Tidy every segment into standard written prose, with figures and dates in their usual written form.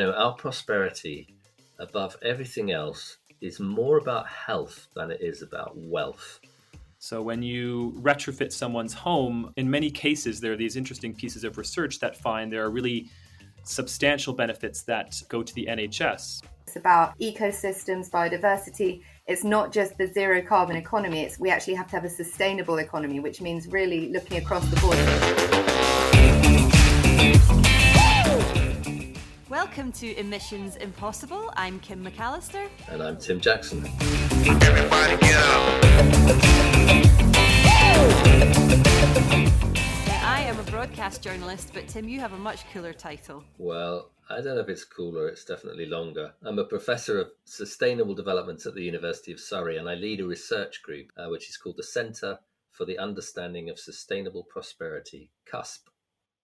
Our prosperity, above everything else, is more about health than it is about wealth. So when you retrofit someone's home, in many cases, there are these interesting pieces of research that find there are really substantial benefits that go to the NHS. It's about ecosystems, biodiversity. It's not just the zero carbon economy. We actually have to have a sustainable economy, which means really looking across the board. Welcome to Emissions Impossible. I'm Kim McAllister. And I'm Tim Jackson. Everybody get up. I am a broadcast journalist, but Tim, you have a much cooler title. Well, I don't know if it's cooler, it's definitely longer. I'm a professor of sustainable development at the University of Surrey, and I lead a research group which is called the Centre for the Understanding of Sustainable Prosperity, CUSP.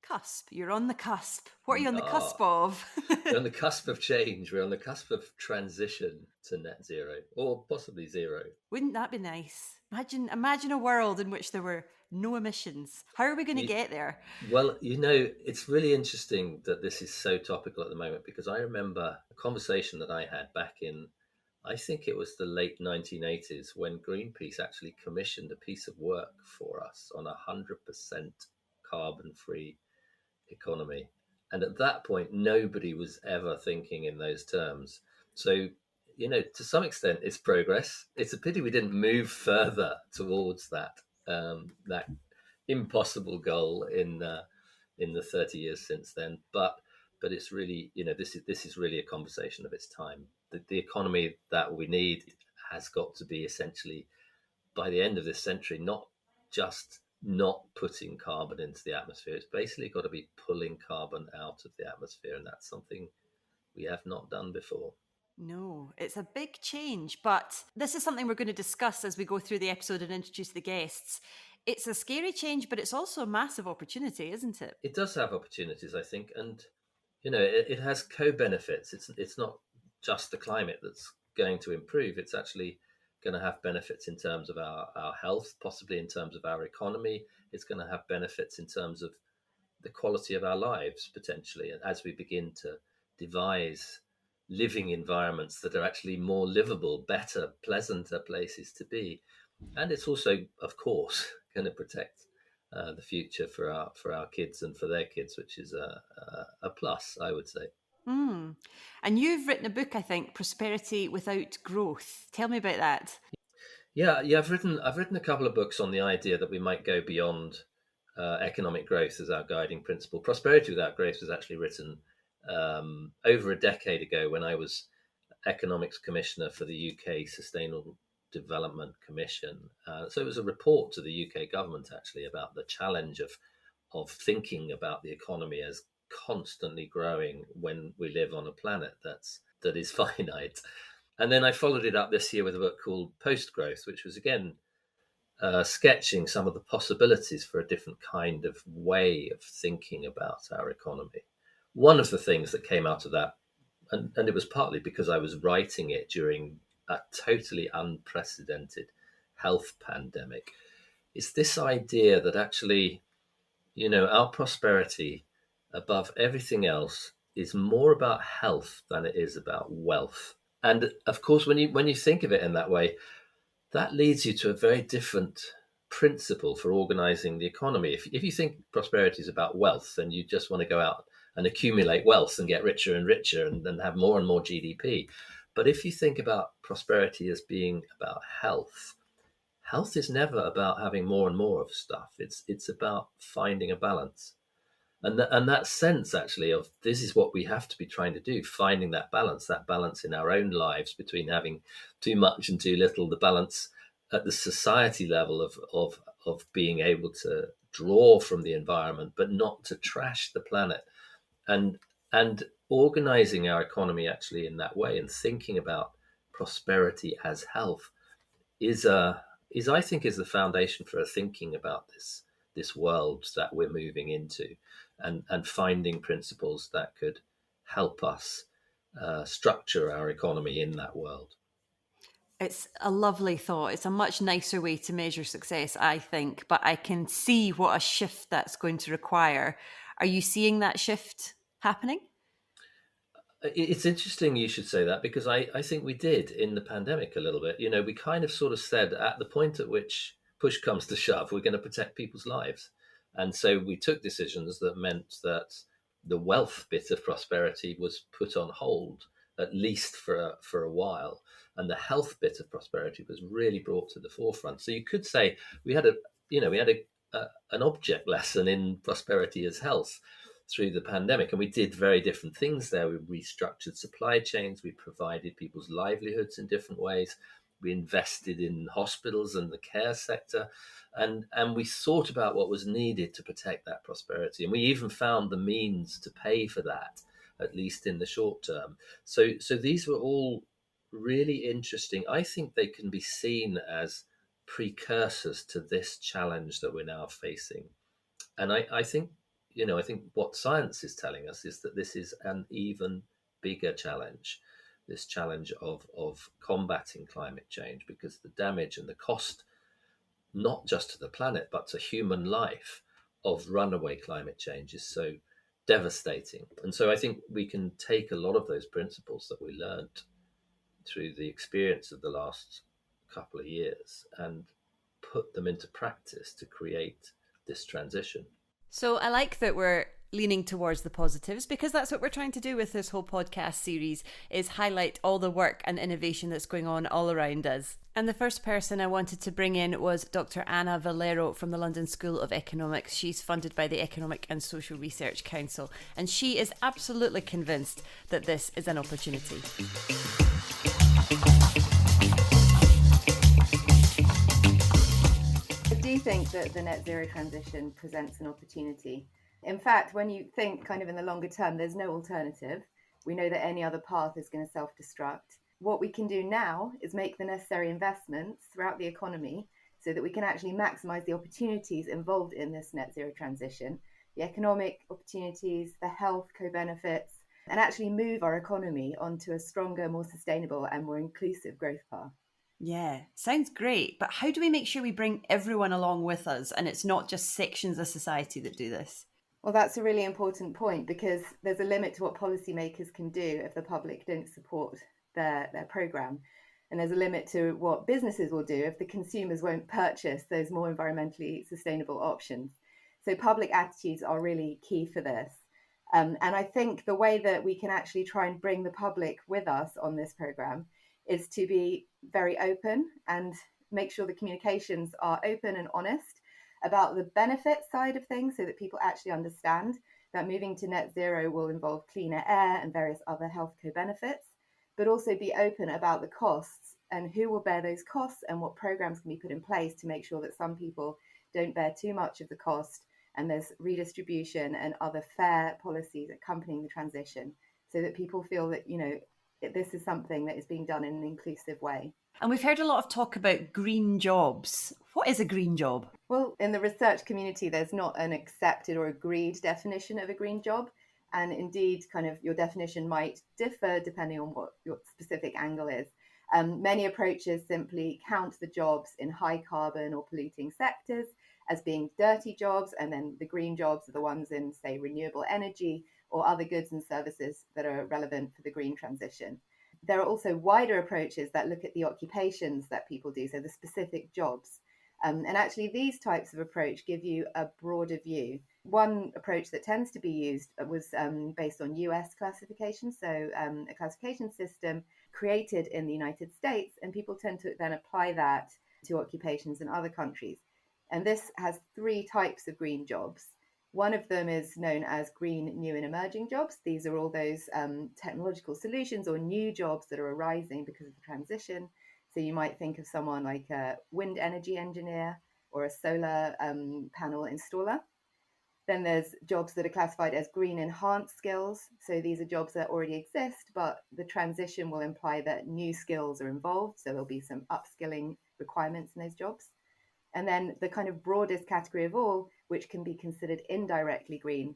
CUSP, you're on the cusp. What are you on the cusp of? We're on the cusp of change. We're on the cusp of transition to net zero, or possibly zero. Wouldn't that be nice? Imagine a world in which there were no emissions. How are we going to get there? Well, it's really interesting that this is so topical at the moment, because I remember a conversation that I had back in, I think it was the late 1980s, when Greenpeace actually commissioned a piece of work for us on 100% carbon-free economy. And at that point, nobody was ever thinking in those terms. So, to some extent, it's progress. It's a pity we didn't move further towards that impossible goal in the 30 years since then. But it's really, this is really a conversation of its time. The economy that we need has got to be essentially, by the end of this century, not just not putting carbon into the atmosphere. It's basically got to be pulling carbon out of the atmosphere, and that's something we have not done before. No, it's a big change, but this is something we're going to discuss as we go through the episode and introduce the guests. It's a scary change, but it's also a massive opportunity, isn't it? It does have opportunities, I think, and it has co-benefits. It's not just the climate that's going to improve. It's actually going to have benefits in terms of our health, possibly in terms of our economy. It's going to have benefits in terms of the quality of our lives, potentially, and as we begin to devise living environments that are actually more livable, better, pleasanter places to be. And it's also, of course, going to protect the future for our kids and for their kids, which is a plus, I would say. And you've written a book, I think, Prosperity Without Growth. Tell me about that. Yeah. I've written a couple of books on the idea that we might go beyond economic growth as our guiding principle. Prosperity Without Growth was actually written over a decade ago, when I was Economics Commissioner for the UK Sustainable Development Commission. So it was a report to the UK government, actually, about the challenge of thinking about the economy as constantly growing when we live on a planet that is finite. And then I followed it up this year with a book called Post Growth, which was again sketching some of the possibilities for a different kind of way of thinking about our economy. One of the things that came out of that, and it was partly because I was writing it during a totally unprecedented health pandemic, is this idea that actually, our prosperity, above everything else, is more about health than it is about wealth. And of course, when you think of it in that way, that leads you to a very different principle for organizing the economy. If you think prosperity is about wealth, then you just want to go out and accumulate wealth and get richer and richer and then have more and more GDP. But if you think about prosperity as being about health is never about having more and more of stuff. It's about finding a balance. And that sense, actually, of this is what we have to be trying to do, finding that balance in our own lives between having too much and too little, the balance at the society level of being able to draw from the environment, but not to trash the planet. And organizing our economy actually in that way and thinking about prosperity as health is I think is the foundation for thinking about this world that we're moving into, and finding principles that could help us structure our economy in that world. It's a lovely thought. It's a much nicer way to measure success, I think, but I can see what a shift that's going to require. Are you seeing that shift happening? It's interesting you should say that, because I think we did in the pandemic a little bit. We kind of sort of said at the point at which push comes to shove, we're going to protect people's lives. And so we took decisions that meant that the wealth bit of prosperity was put on hold, at least for a while. And the health bit of prosperity was really brought to the forefront. So you could say we had an object lesson in prosperity as health through the pandemic, and we did very different things there. We restructured supply chains, we provided people's livelihoods in different ways, we invested in hospitals and the care sector, and we thought about what was needed to protect that prosperity, and we even found the means to pay for that, at least in the short term. So these were all really interesting. I think they can be seen as precursors to this challenge that we're now facing. And I think I think what science is telling us is that this is an even bigger challenge, this challenge of combating climate change, because the damage and the cost, not just to the planet, but to human life, of runaway climate change is so devastating. And so I think we can take a lot of those principles that we learned through the experience of the last couple of years and put them into practice to create this transition. So I like that we're leaning towards the positives, because that's what we're trying to do with this whole podcast series, is highlight all the work and innovation that's going on all around us. And the first person I wanted to bring in was Dr. Anna Valero from the London School of Economics. She's funded by the Economic and Social Research Council, and she is absolutely convinced that this is an opportunity. I do think that the net zero transition presents an opportunity. In fact, when you think kind of in the longer term, there's no alternative. We know that any other path is going to self-destruct. What we can do now is make the necessary investments throughout the economy so that we can actually maximize the opportunities involved in this net zero transition, the economic opportunities, the health co-benefits, and actually move our economy onto a stronger, more sustainable and more inclusive growth path. Yeah, sounds great. But how do we make sure we bring everyone along with us and it's not just sections of society that do this? Well, that's a really important point, because there's a limit to what policymakers can do if the public don't support their programme. And there's a limit to what businesses will do if the consumers won't purchase those more environmentally sustainable options. So public attitudes are really key for this. And I think the way that we can actually try and bring the public with us on this programme is to be very open and make sure the communications are open and honest about the benefit side of things, so that people actually understand that moving to net zero will involve cleaner air and various other health co-benefits, but also be open about the costs and who will bear those costs and what programs can be put in place to make sure that some people don't bear too much of the cost, and there's redistribution and other fair policies accompanying the transition, so that people feel that, this is something that is being done in an inclusive way. And we've heard a lot of talk about green jobs. What is a green job? Well, in the research community, there's not an accepted or agreed definition of a green job. And indeed, kind of your definition might differ depending on what your specific angle is. Many approaches simply count the jobs in high carbon or polluting sectors as being dirty jobs, and then the green jobs are the ones in, say, renewable energy or other goods and services that are relevant for the green transition. There are also wider approaches that look at the occupations that people do, so the specific jobs. And actually, these types of approach give you a broader view. One approach that tends to be used was based on US classification, so a classification system created in the United States, and people tend to then apply that to occupations in other countries. And this has three types of green jobs. One of them is known as green, new and emerging jobs. These are all those technological solutions or new jobs that are arising because of the transition. So you might think of someone like a wind energy engineer or a solar panel installer. Then there's jobs that are classified as green enhanced skills. So these are jobs that already exist, but the transition will imply that new skills are involved. So there'll be some upskilling requirements in those jobs. And then the kind of broadest category of all, which can be considered indirectly green,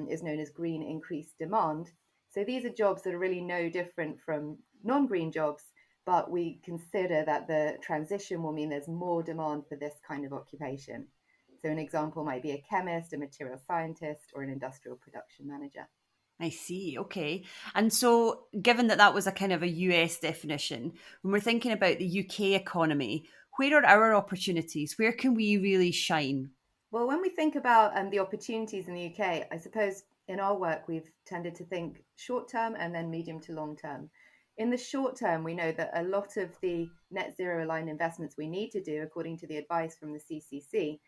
is known as green increased demand. So these are jobs that are really no different from non-green jobs, but we consider that the transition will mean there's more demand for this kind of occupation. So an example might be a chemist, a material scientist, or an industrial production manager. I see. Okay. And so, given that that was a kind of a US definition, when we're thinking about the UK economy, where are our opportunities? Where can we really shine? Well, when we think about the opportunities in the UK, I suppose in our work we've tended to think short term and then medium to long term. In the short term, we know that a lot of the net zero aligned investments we need to do, according to the advice from the CCC,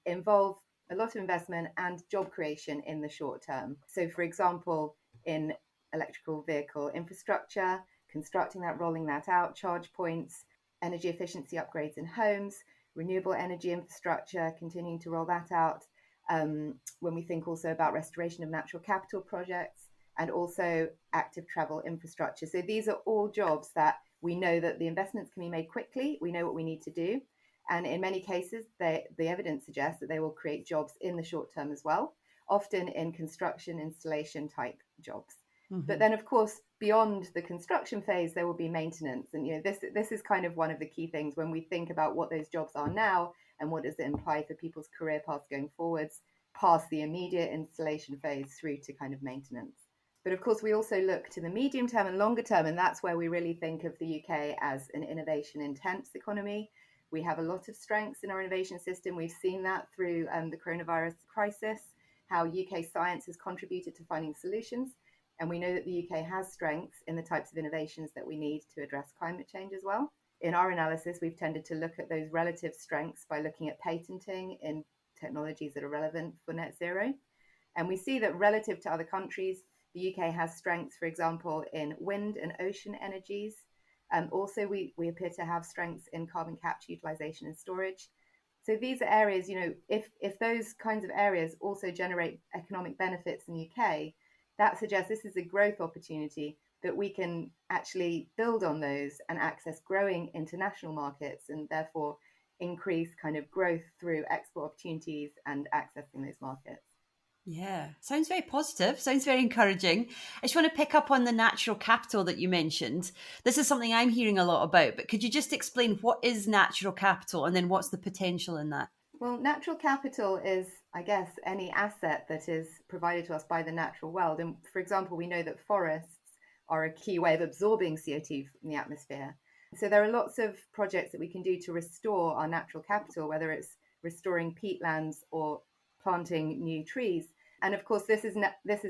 involve a lot of investment and job creation in the short term. So, for example, in electrical vehicle infrastructure, constructing that, rolling that out, charge points, energy efficiency upgrades in homes, renewable energy infrastructure, continuing to roll that out. When we think also about restoration of natural capital projects and also active travel infrastructure. So these are all jobs that we know that the investments can be made quickly. We know what we need to do. And in many cases, the evidence suggests that they will create jobs in the short term as well, often in construction installation type jobs. Mm-hmm. But then, of course, beyond the construction phase, there will be maintenance. And this is kind of one of the key things when we think about what those jobs are now and what does it imply for people's career paths going forwards, past the immediate installation phase through to kind of maintenance. But of course, we also look to the medium term and longer term, and that's where we really think of the UK as an innovation intense economy. We have a lot of strengths in our innovation system. We've seen that through the coronavirus crisis, how UK science has contributed to finding solutions. And we know that the UK has strengths in the types of innovations that we need to address climate change as well. In our analysis, we've tended to look at those relative strengths by looking at patenting in technologies that are relevant for net zero. And we see that relative to other countries, the UK has strengths, for example, in wind and ocean energies. Also, we appear to have strengths in carbon capture, utilization and storage. So these are areas, if those kinds of areas also generate economic benefits in the UK, that suggests this is a growth opportunity that we can actually build on those and access growing international markets and therefore increase kind of growth through export opportunities and accessing those markets. Yeah, sounds very positive, sounds very encouraging. I just want to pick up on the natural capital that you mentioned. This is something I'm hearing a lot about, but could you just explain what is natural capital and then what's the potential in that? Well, natural capital is, I guess, any asset that is provided to us by the natural world. And for example, we know that forests are a key way of absorbing CO2 from the atmosphere. So there are lots of projects that we can do to restore our natural capital, whether it's restoring peatlands or planting new trees. And of course, this is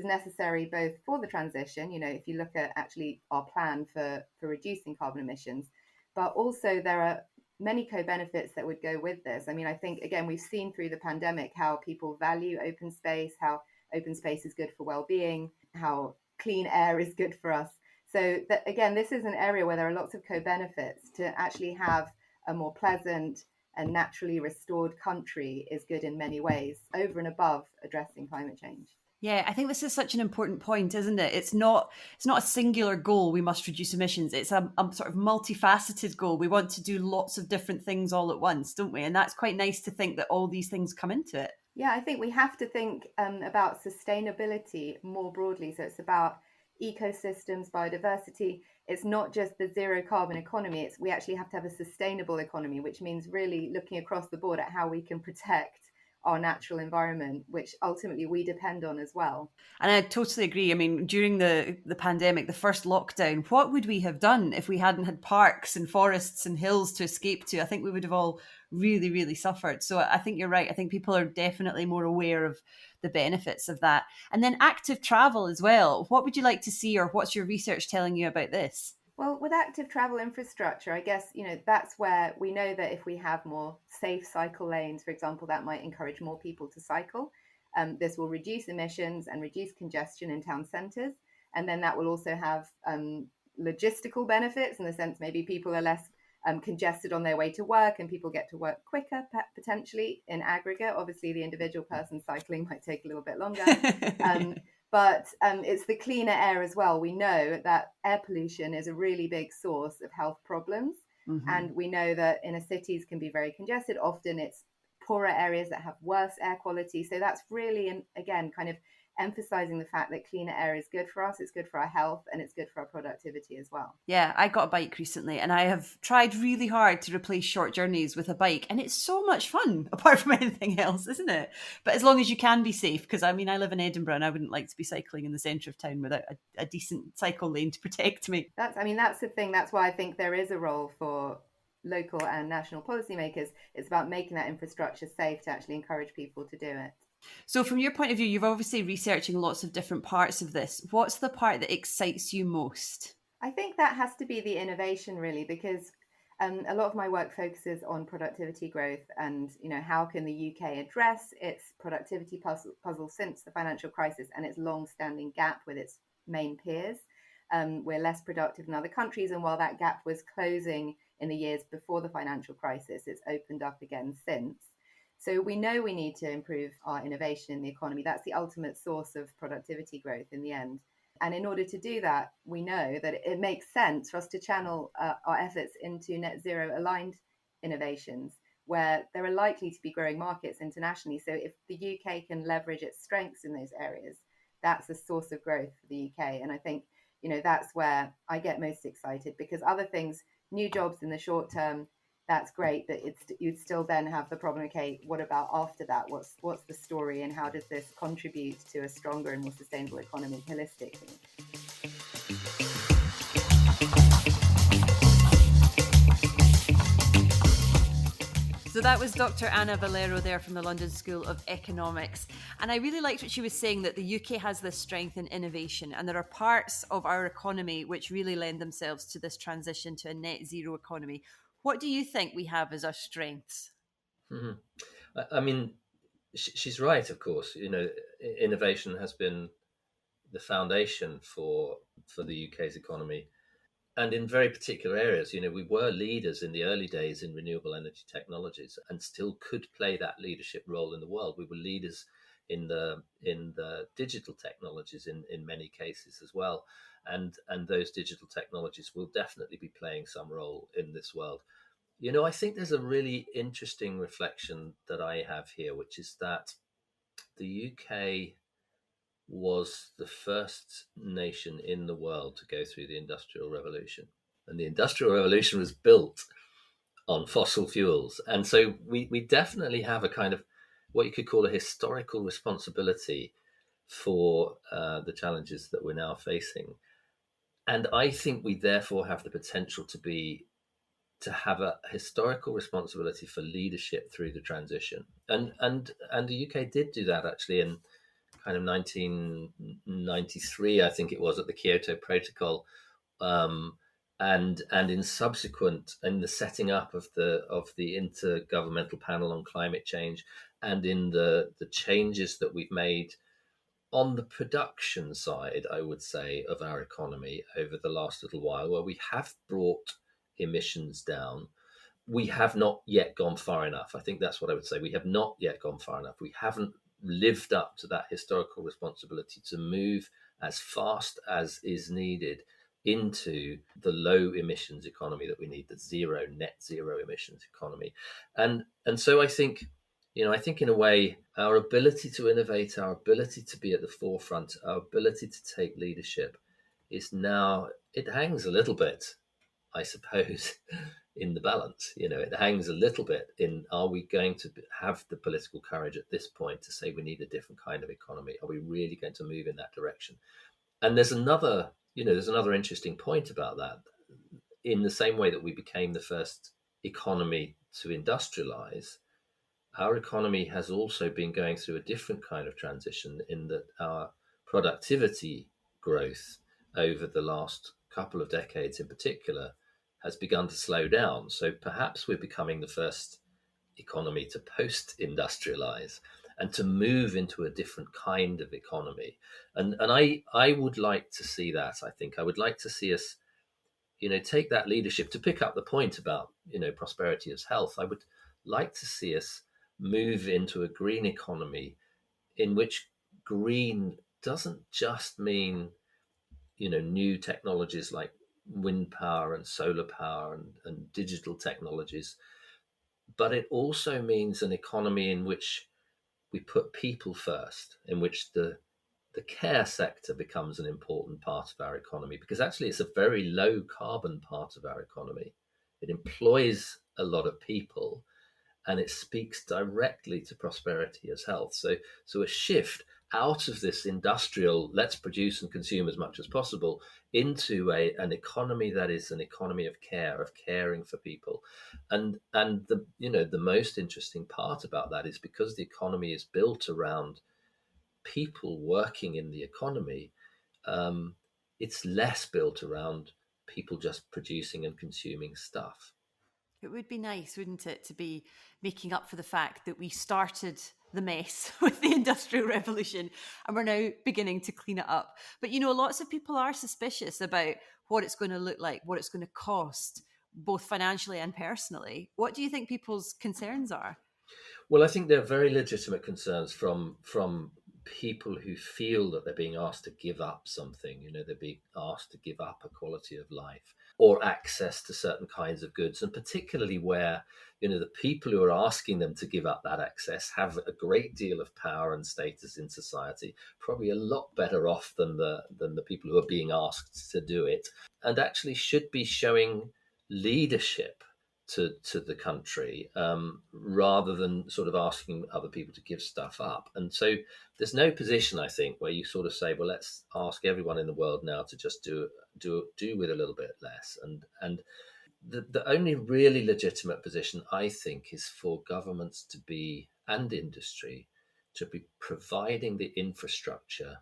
necessary both for the transition, if you look at actually our plan for reducing carbon emissions, but also there are many co-benefits that would go with this. I mean, I think, again, we've seen through the pandemic how people value open space, how open space is good for well-being, how clean air is good for us. So that, again, this is an area where there are lots of co-benefits. To actually have a more pleasant and naturally restored country is good in many ways, over and above addressing climate change. Yeah, I think this is such an important point, isn't it? It's not a singular goal, we must reduce emissions. It's a sort of multifaceted goal. We want to do lots of different things all at once, don't we? And that's quite nice to think that all these things come into it. Yeah, I think we have to think about sustainability more broadly. So it's about ecosystems, biodiversity. It's not just the zero carbon economy. We actually have to have a sustainable economy, which means really looking across the board at how we can protect our natural environment, which ultimately we depend on as well. And I totally agree. I mean, during the pandemic, the first lockdown, what would we have done if we hadn't had parks and forests and hills to escape to? I think we would have all really, really suffered. So I think you're right. I think people are definitely more aware of the benefits of that. And then active travel as well. What would you like to see, or what's your research telling you about this? Well, with active travel infrastructure, I guess, that's where we know that if we have more safe cycle lanes, for example, that might encourage more people to cycle. This will reduce emissions and reduce congestion in town centres. And then that will also have logistical benefits in the sense maybe people are less congested on their way to work and people get to work quicker, potentially in aggregate. Obviously, the individual person cycling might take a little bit longer. But it's the cleaner air as well. We know that air pollution is a really big source of health problems. Mm-hmm. And we know that inner cities can be very congested. Often it's poorer areas that have worse air quality. So that's really, again, kind of emphasizing the fact that cleaner air is good for us, it's good for our health, and it's good for our productivity as well. Yeah, I got a bike recently and I have tried really hard to replace short journeys with a bike, and it's so much fun apart from anything else, isn't it? But as long as you can be safe, because I mean, I live in Edinburgh and I wouldn't like to be cycling in the centre of town without a decent cycle lane to protect me. That's the thing. That's why I think there is a role for local and national policymakers. It's about making that infrastructure safe to actually encourage people to do it. So from your point of view, you're obviously researching lots of different parts of this. What's the part that excites you most? I think that has to be the innovation, really, because a lot of my work focuses on productivity growth and, how can the UK address its productivity puzzle since the financial crisis and its long-standing gap with its main peers. We're less productive than other countries, and while that gap was closing in the years before the financial crisis, it's opened up again since. So we know we need to improve our innovation in the economy. That's the ultimate source of productivity growth in the end. And in order to do that, we know that it makes sense for us to channel our efforts into net zero aligned innovations, where there are likely to be growing markets internationally. So if the UK can leverage its strengths in those areas, that's a source of growth for the UK. And I think, that's where I get most excited, because other things, new jobs in the short term, that's great, but you'd still then have the problem, okay, what about after that? What's the story, and how does this contribute to a stronger and more sustainable economy holistically? So that was Dr. Anna Valero there from the London School of Economics. And I really liked what she was saying, that the UK has this strength in innovation, and there are parts of our economy which really lend themselves to this transition to a net zero economy. What do you think we have as our strengths? Mm-hmm. I mean, she's right, of course. Innovation has been the foundation for the UK's economy, and in very particular areas. We were leaders in the early days in renewable energy technologies, and still could play that leadership role in the world. We were leaders in the digital technologies in many cases as well, and those digital technologies will definitely be playing some role in this world. I think there's a really interesting reflection that I have here, which is that the UK was the first nation in the world to go through the Industrial Revolution. And the Industrial Revolution was built on fossil fuels. And so we definitely have a kind of what you could call a historical responsibility for the challenges that we're now facing. And I think we therefore have the potential to have a historical responsibility for leadership through the transition. And the UK did do that actually in kind of 1993, I think it was, at the Kyoto Protocol, and in the setting up of the Intergovernmental Panel on Climate Change, and in the changes that we've made on the production side, I would say, of our economy over the last little while, where we have brought emissions down. We have not yet gone far enough. I think that's what I would say. We have not yet gone far enough. We haven't lived up to that historical responsibility to move as fast as is needed into the low emissions economy that we need, the net zero emissions economy. And so I think in a way, our ability to innovate, our ability to be at the forefront, our ability to take leadership is now, it hangs a little bit, I suppose, in the balance. It hangs a little bit in, are we going to have the political courage at this point to say we need a different kind of economy? Are we really going to move in that direction? And there's another interesting point about that. In the same way that we became the first economy to industrialize, our economy has also been going through a different kind of transition, in that our productivity growth over the last couple of decades in particular has begun to slow down. So perhaps we're becoming the first economy to post-industrialize and to move into a different kind of economy. And I would like to see that. I think I would like to see us, take that leadership. To pick up the point about, prosperity as health, I would like to see us move into a green economy in which green doesn't just mean, new technologies like wind power and solar power and digital technologies, but it also means an economy in which we put people first, in which the the care sector becomes an important part of our economy, because actually it's a very low carbon part of our economy. It employs a lot of people, and it speaks directly to prosperity as health. So a shift out of this industrial, let's produce and consume as much as possible, into an economy that is an economy of care, of caring for people. And the most interesting part about that is, because the economy is built around people working in the economy, it's less built around people just producing and consuming stuff. It would be nice, wouldn't it, to be making up for the fact that we started the mess with the Industrial Revolution and we're now beginning to clean it up. But, lots of people are suspicious about what it's going to look like, what it's going to cost, both financially and personally. What do you think people's concerns are? Well, I think they're very legitimate concerns from people who feel that they're being asked to give up something. They're being asked to give up a quality of life or access to certain kinds of goods, and particularly where the people who are asking them to give up that access have a great deal of power and status in society, probably a lot better off than the people who are being asked to do it, and actually should be showing leadership to the country, rather than sort of asking other people to give stuff up. And so there's no position, I think, where you sort of say, well, let's ask everyone in the world now to just do with a little bit less. And the only really legitimate position, I think, is for governments to be, and industry, to be providing the infrastructure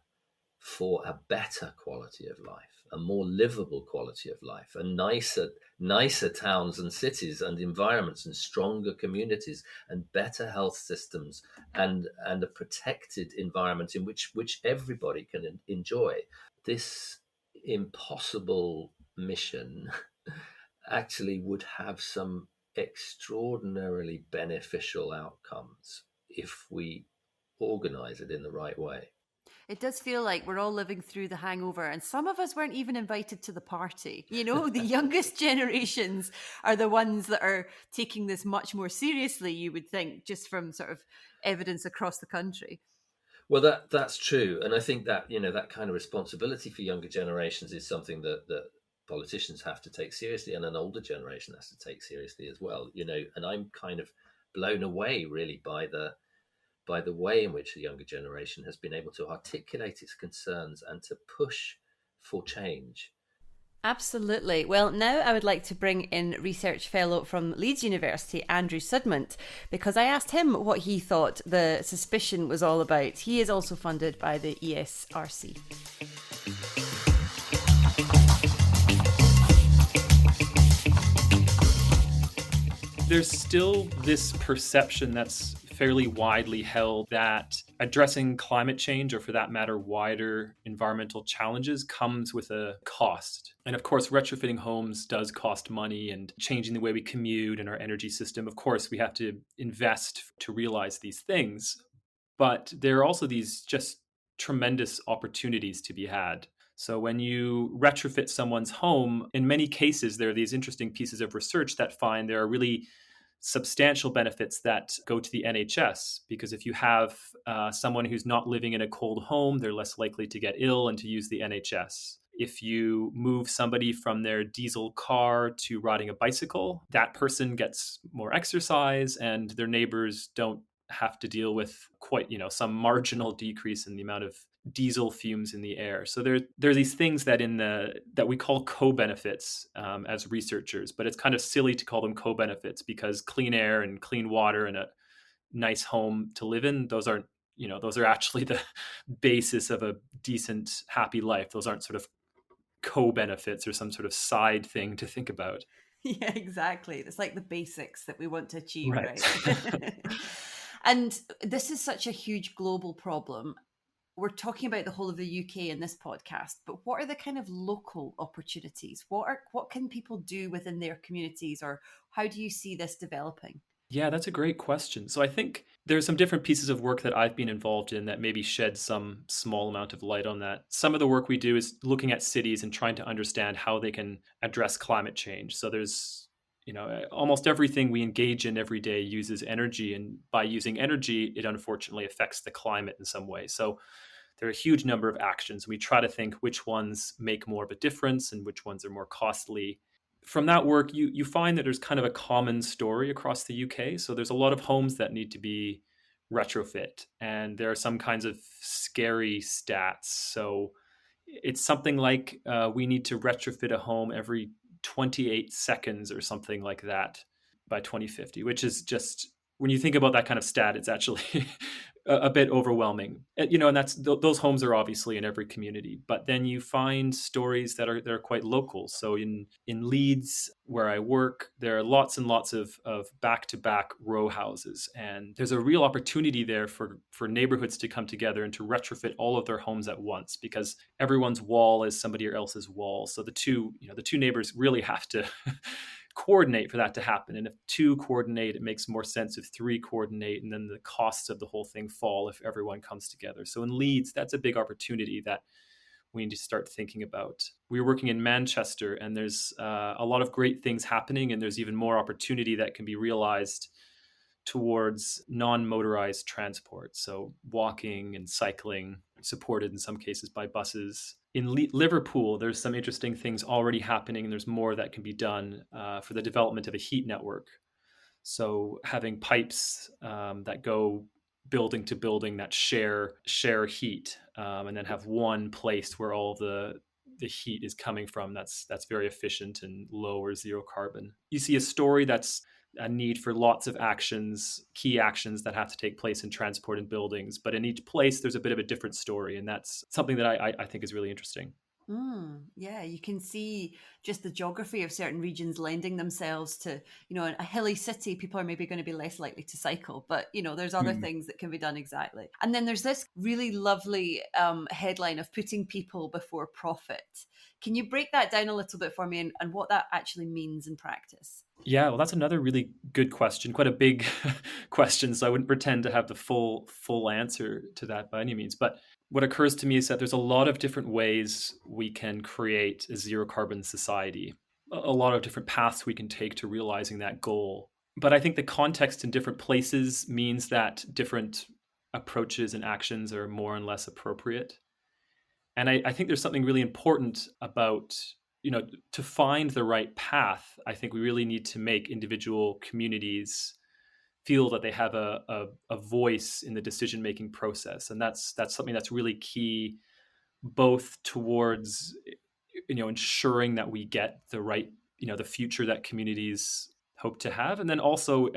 for a better quality of life, a more livable quality of life, a nicer towns and cities and environments, and stronger communities, and better health systems, and a protected environment in which everybody can enjoy. This impossible mission actually would have some extraordinarily beneficial outcomes if we organize it in the right way. It does feel like we're all living through the hangover, and some of us weren't even invited to the party. The youngest generations are the ones that are taking this much more seriously, you would think, just from sort of evidence across the country. Well, that's true. And I think that, that kind of responsibility for younger generations is something that politicians have to take seriously, and an older generation has to take seriously as well. And I'm kind of blown away, really, by the way in which the younger generation has been able to articulate its concerns and to push for change. Absolutely. Well, now I would like to bring in research fellow from Leeds University, Andrew Sudmant, because I asked him what he thought the suspicion was all about. He is also funded by the ESRC. There's still this perception that's fairly widely held that addressing climate change, or for that matter, wider environmental challenges, comes with a cost. And of course, retrofitting homes does cost money, and changing the way we commute and our energy system. Of course, we have to invest to realize these things. But there are also these just tremendous opportunities to be had. So when you retrofit someone's home, in many cases, there are these interesting pieces of research that find there are really substantial benefits that go to the NHS, because if you have someone who's not living in a cold home, they're less likely to get ill and to use the NHS. If you move somebody from their diesel car to riding a bicycle, that person gets more exercise, and their neighbors don't have to deal with quite, some marginal decrease in the amount of diesel fumes in the air. So there are these things that that we call co-benefits as researchers, but it's kind of silly to call them co-benefits, because clean air and clean water and a nice home to live in, those are actually the basis of a decent, happy life. Those aren't sort of co-benefits or some sort of side thing to think about. Yeah, exactly. It's like the basics that we want to achieve, Right? And this is such a huge global problem. We're talking about the whole of the UK in this podcast, but what are the kind of local opportunities? What can people do within their communities, or how do you see this developing? Yeah, that's a great question. So I think there's some different pieces of work that I've been involved in that maybe shed some small amount of light on that. Some of the work we do is looking at cities and trying to understand how they can address climate change. So there's almost everything we engage in every day uses energy, and by using energy, it unfortunately affects the climate in some way. So there are a huge number of actions. We try to think which ones make more of a difference and which ones are more costly. From that work, you find that there's kind of a common story across the UK. So there's a lot of homes that need to be retrofit, and there are some kinds of scary stats. So it's something like we need to retrofit a home every 28 seconds or something like that by 2050, which is just, when you think about that kind of stat, it's actually a bit overwhelming. And that's those homes are obviously in every community, but then you find stories that are quite local. So in Leeds, where I work, there are lots and lots of back-to-back row houses, and there's a real opportunity there for neighborhoods to come together and to retrofit all of their homes at once, because everyone's wall is somebody else's wall. So the two neighbors really have to coordinate for that to happen. And if two coordinate, it makes more sense if three coordinate, and then the costs of the whole thing fall if everyone comes together. So in Leeds, that's a big opportunity that we need to start thinking about. We're working in Manchester, and there's a lot of great things happening, and there's even more opportunity that can be realized towards non-motorized transport. So walking and cycling, supported in some cases by buses. In Liverpool, there's some interesting things already happening, and there's more that can be done for the development of a heat network. So having pipes that go building to building that share heat, and then have one place where all the heat is coming from. That's very efficient and low or zero carbon. You see a story that's a need for lots of actions, key actions that have to take place in transport and buildings. But in each place, there's a bit of a different story. And that's something that I think is really interesting. Yeah, you can see just the geography of certain regions lending themselves to, a hilly city, people are maybe going to be less likely to cycle, but, there's other things that can be done exactly. And then there's this really lovely headline of putting people before profit. Can you break that down a little bit for me and what that actually means in practice? Yeah, well, that's another really good question, quite a big question. So I wouldn't pretend to have the full answer to that by any means. But what occurs to me is that there's a lot of different ways we can create a zero carbon society, a lot of different paths we can take to realizing that goal. But I think the context in different places means that different approaches and actions are more and less appropriate. And I think there's something really important about, to find the right path. I think we really need to make individual communities feel that they have a voice in the decision-making process. And that's something that's really key, both towards, ensuring that we get the right, the future that communities hope to have. And then also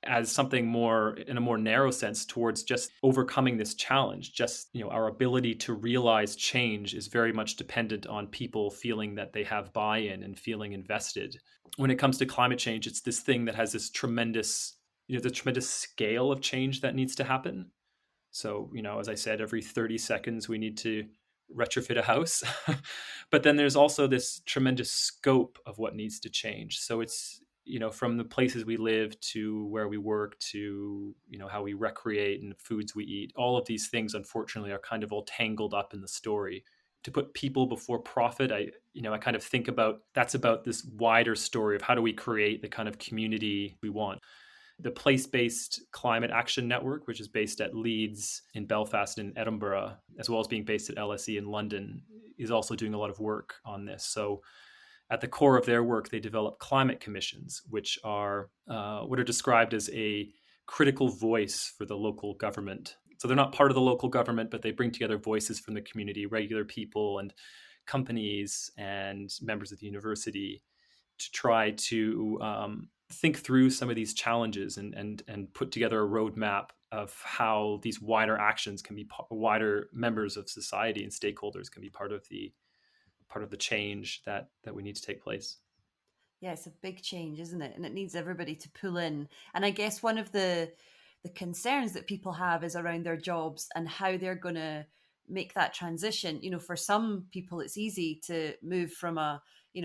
as something more in a more narrow sense towards just overcoming this challenge. Just, our ability to realize change is very much dependent on people feeling that they have buy-in and feeling invested. When it comes to climate change, it's this thing that has this tremendous, the tremendous scale of change that needs to happen. So, as I said, every 30 seconds we need to retrofit a house. But then there's also this tremendous scope of what needs to change. So it's, from the places we live to where we work to, how we recreate and the foods we eat, all of these things, unfortunately, are kind of all tangled up in the story. To put people before profit, I kind of think about, that's about this wider story of how do we create the kind of community we want. The place-based climate action network, which is based at Leeds, in Belfast, and Edinburgh, as well as being based at LSE in London, is also doing a lot of work on this. So at the core of their work, they develop climate commissions, which are what are described as a critical voice for the local government. So they're not part of the local government, but they bring together voices from the community, regular people and companies and members of the university, to try to think through some of these challenges and put together a roadmap of how these wider actions can be, wider members of society and stakeholders can be part of the change that we need to take place. Yeah, it's a big change, isn't it? And it needs everybody to pull in. And I guess one of the concerns that people have is around their jobs and how they're going to make that transition. For some people, it's easy to move from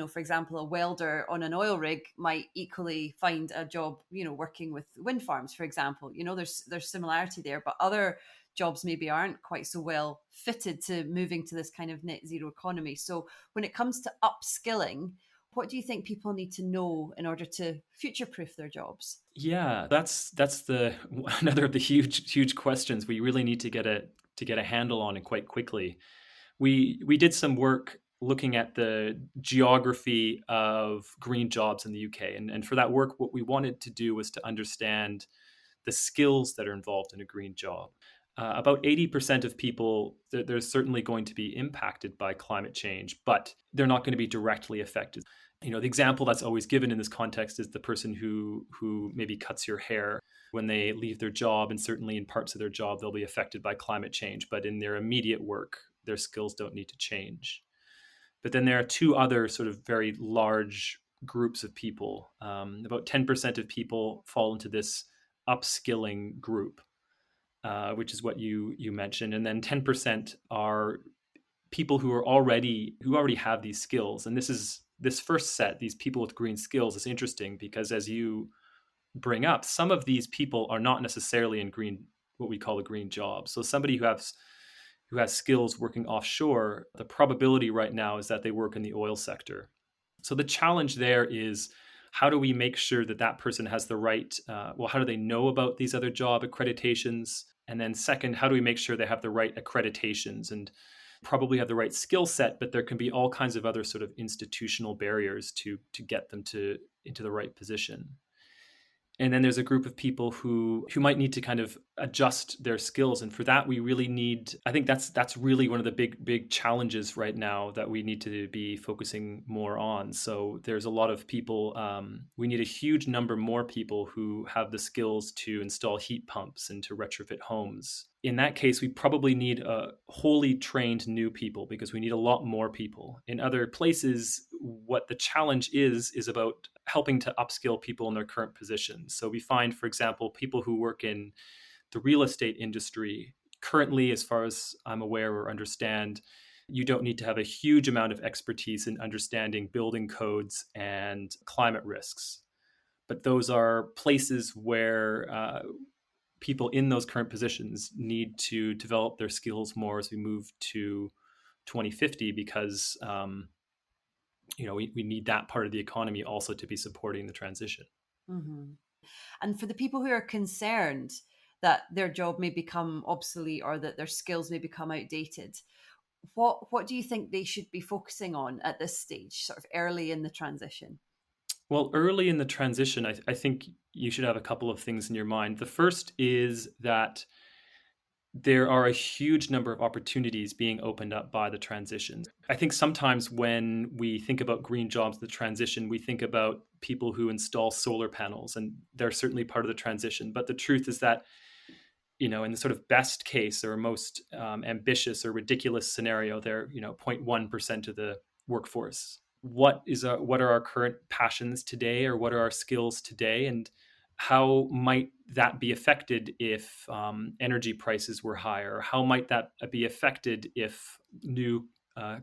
for example, a welder on an oil rig might equally find a job, working with wind farms, for example. There's similarity there, but other jobs maybe aren't quite so well fitted to moving to this kind of net zero economy. So when it comes to upskilling, what do you think people need to know in order to future-proof their jobs? Yeah, that's another of the huge questions we really need to get get a handle on and quite quickly. We did some work looking at the geography of green jobs in the UK. And for that work, what we wanted to do was to understand the skills that are involved in a green job. About 80% of people, they're certainly going to be impacted by climate change, but they're not going to be directly affected. The example that's always given in this context is the person who maybe cuts your hair when they leave their job, and certainly in parts of their job, they'll be affected by climate change, but in their immediate work, their skills don't need to change. But then there are two other sort of very large groups of people. About 10% of people fall into this upskilling group, which is what you mentioned. And then 10% are people who already have these skills. And this first set, these people with green skills, is interesting because, as you bring up, some of these people are not necessarily in what we call a green job. So somebody who has skills working offshore, the probability right now is that they work in the oil sector. So the challenge there is, how do we make sure that person has the right, how do they know about these other job accreditations? And then second, how do we make sure they have the right accreditations and probably have the right skill set, but there can be all kinds of other sort of institutional barriers to get them into the right position. And then there's a group of people who might need to kind of adjust their skills. And for that, we really need, I think that's really one of the big challenges right now that we need to be focusing more on. So there's a lot of people, we need a huge number more people who have the skills to install heat pumps and to retrofit homes. In that case, we probably need wholly trained new people because we need a lot more people. In other places, what the challenge is about helping to upskill people in their current positions. So we find, for example, people who work in the real estate industry currently, as far as I'm aware or understand, you don't need to have a huge amount of expertise in understanding building codes and climate risks. But those are places where people in those current positions need to develop their skills more as we move to 2050 because we need that part of the economy also to be supporting the transition. Mm-hmm. And for the people who are concerned that their job may become obsolete or that their skills may become outdated, what do you think they should be focusing on at this stage, sort of early in the transition? Well, early in the transition, I think you should have a couple of things in your mind. The first is that there are a huge number of opportunities being opened up by the transition. I think sometimes when we think about green jobs, the transition, we think about people who install solar panels, and they're certainly part of the transition. But the truth is that, in the sort of best case or most ambitious or ridiculous scenario, they're 0.1% of the workforce. What are our current passions today, or what are our skills today, and how might that be affected if energy prices were higher? How might that be affected if new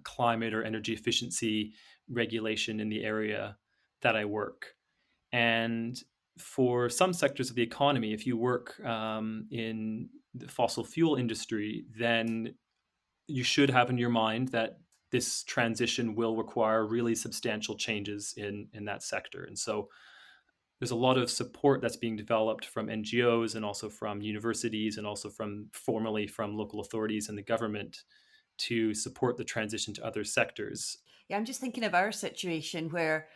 climate or energy efficiency regulation in the area that I work? And for some sectors of the economy, if you work in the fossil fuel industry, then you should have in your mind that this transition will require really substantial changes in that sector. And so there's a lot of support that's being developed from NGOs and also from universities and also formally from local authorities and the government to support the transition to other sectors. Yeah, I'm just thinking of our situation where,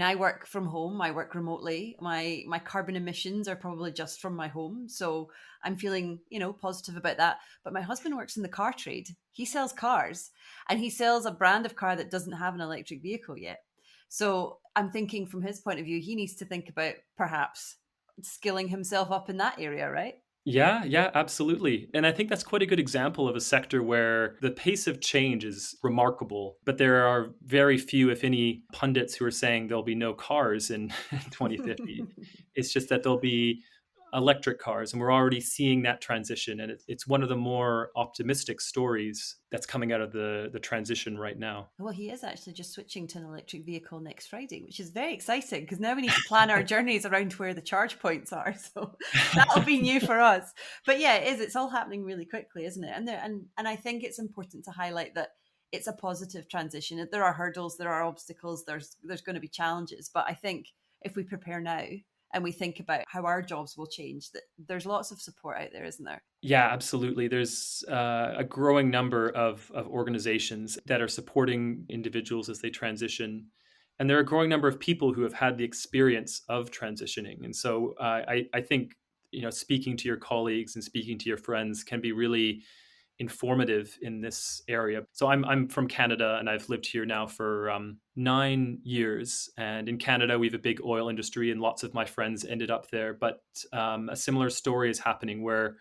I work from home, I work remotely. My carbon emissions are probably just from my home. So I'm feeling, positive about that. But my husband works in the car trade. He sells cars, and he sells a brand of car that doesn't have an electric vehicle yet. So I'm thinking from his point of view, he needs to think about perhaps skilling himself up in that area, right? Yeah, absolutely. And I think that's quite a good example of a sector where the pace of change is remarkable, but there are very few, if any, pundits who are saying there'll be no cars in 2050. It's just that there'll be electric cars, and we're already seeing that transition. And it's one of the more optimistic stories that's coming out of the transition right now. Well, he is actually just switching to an electric vehicle next Friday, which is very exciting because now we need to plan our journeys around where the charge points are. So that'll be new for us. But yeah, it is. It's all happening really quickly, isn't it? And I think it's important to highlight that it's a positive transition. There are hurdles, there are obstacles, there's going to be challenges. But I think if we prepare now, and we think about how our jobs will change, that there's lots of support out there, isn't there? Yeah, absolutely. There's a growing number of organizations that are supporting individuals as they transition. And there are a growing number of people who have had the experience of transitioning. And so I think, speaking to your colleagues and speaking to your friends can be really informative in this area. So I'm from Canada, and I've lived here now for 9 years. And in Canada, we have a big oil industry, and lots of my friends ended up there. But a similar story is happening where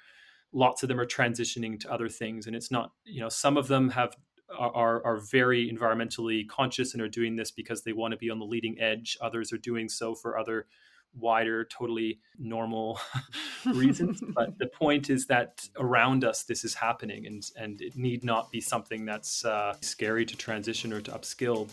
lots of them are transitioning to other things. And it's not, some of them are very environmentally conscious and are doing this because they want to be on the leading edge. Others are doing so for other wider, totally normal reasons. But the point is that around us, this is happening, and it need not be something that's scary to transition or to upskill.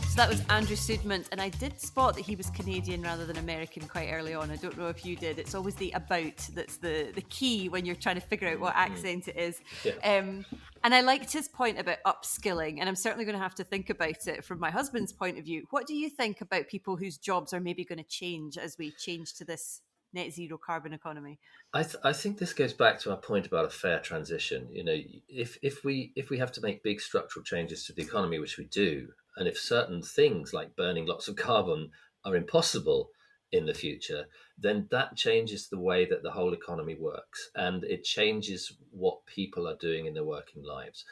So that was Andrew Sudmant, and I did spot that he was Canadian rather than American quite early on. I don't know if you did. It's always the about that's the key when you're trying to figure out what accent it is. Yeah. And I liked his point about upskilling, and I'm certainly going to have to think about it from my husband's point of view. What do you think about people whose jobs are maybe going to change as we change to this net zero carbon economy? I think this goes back to our point about a fair transition. If we have to make big structural changes to the economy, which we do, and if certain things like burning lots of carbon are impossible in the future, then that changes the way that the whole economy works, and it changes what people are doing in their working lives.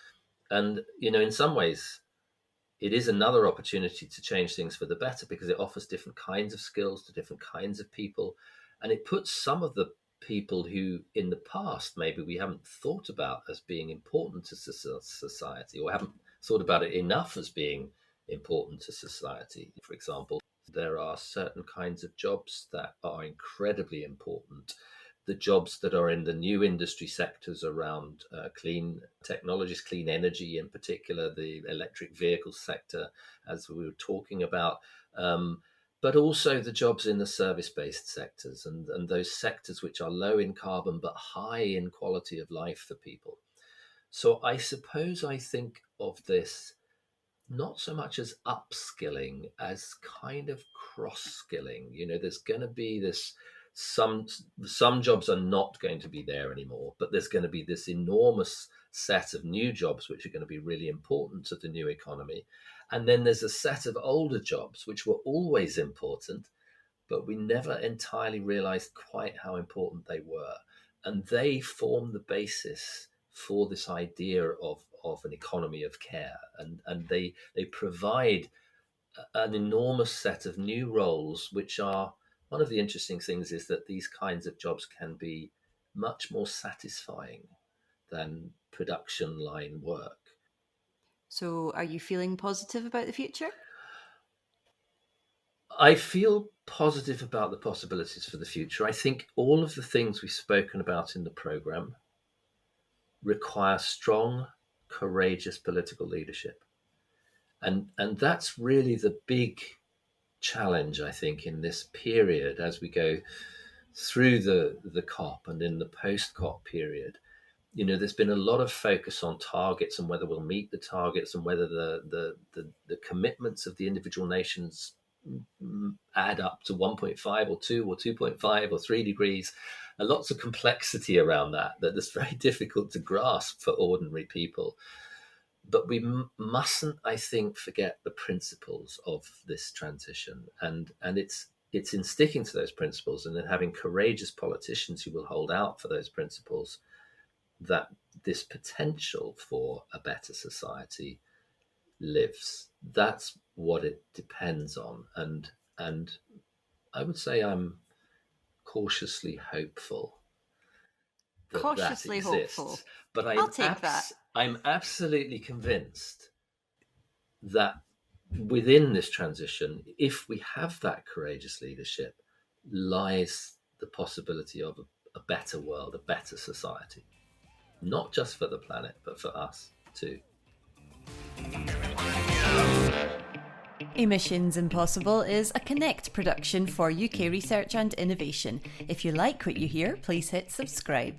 And, in some ways, it is another opportunity to change things for the better, because it offers different kinds of skills to different kinds of people. And it puts some of the people who in the past maybe we haven't thought about as being important to society, or haven't thought about it enough as being important to society. For example, there are certain kinds of jobs that are incredibly important. The jobs that are in the new industry sectors around clean technologies, clean energy in particular, the electric vehicle sector, as we were talking about, but also the jobs in the service-based sectors and those sectors which are low in carbon but high in quality of life for people. So I suppose I think of this not so much as upskilling as kind of cross-skilling. There's going to be this, some jobs are not going to be there anymore, but there's going to be this enormous set of new jobs which are going to be really important to the new economy. And then there's a set of older jobs which were always important, but we never entirely realized quite how important they were. And they form the basis for this idea of an economy of care. And they provide an enormous set of new roles, which are, one of the interesting things is that these kinds of jobs can be much more satisfying than production line work. So are you feeling positive about the future? I feel positive about the possibilities for the future. I think all of the things we've spoken about in the programme require strong, courageous political leadership. And that's really the big challenge, I think, in this period as we go through the COP and in the post-COP period. There's been a lot of focus on targets and whether we'll meet the targets and whether the commitments of the individual nations add up to 1.5 or 2 or 2.5 or 3 degrees. And lots of complexity around that is very difficult to grasp for ordinary people. But we mustn't, I think, forget the principles of this transition. And it's in sticking to those principles and then having courageous politicians who will hold out for those principles that this potential for a better society lives. That's what it depends on. And I would say I'm cautiously hopeful that exists. Hopeful. But I'll take that. I'm absolutely convinced that within this transition, if we have that courageous leadership, lies the possibility of a better world, a better society. Not just for the planet, but for us too. Emissions Impossible is a Connect production for UK Research and Innovation. If you like what you hear, please hit subscribe.